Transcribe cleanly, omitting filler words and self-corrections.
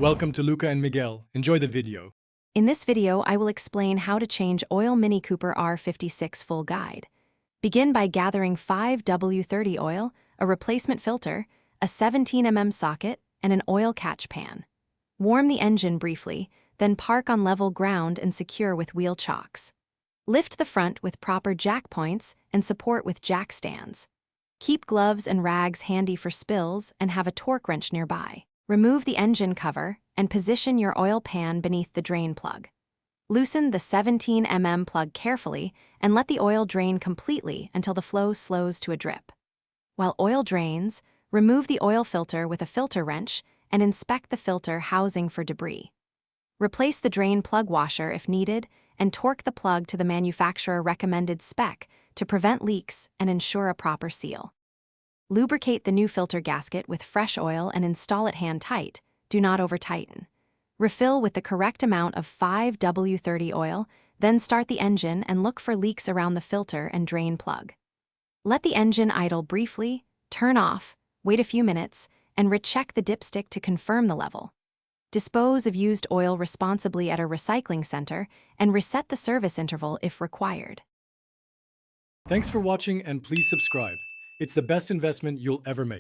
Welcome to Luca and Miguel. Enjoy the video. In this video, I will explain how to change oil Mini Cooper R56 full guide. Begin by gathering 5W30 oil, a replacement filter, a 17mm socket, and an oil catch pan. Warm the engine briefly, then park on level ground and secure with wheel chocks. Lift the front with proper jack points and support with jack stands. Keep gloves and rags handy for spills and have a torque wrench nearby. Remove the engine cover and position your oil pan beneath the drain plug. Loosen the 17mm plug carefully and let the oil drain completely until the flow slows to a drip. While oil drains, remove the oil filter with a filter wrench and inspect the filter housing for debris. Replace the drain plug washer if needed and torque the plug to the manufacturer recommended spec to prevent leaks and ensure a proper seal. Lubricate the new filter gasket with fresh oil and install it hand tight. Do not over-tighten. Refill with the correct amount of 5W30 oil, then start the engine and look for leaks around the filter and drain plug. Let the engine idle briefly, turn off, wait a few minutes, and recheck the dipstick to confirm the level. Dispose of used oil responsibly at a recycling center and reset the service interval if required. Thanks for watching and please subscribe. It's the best investment you'll ever make.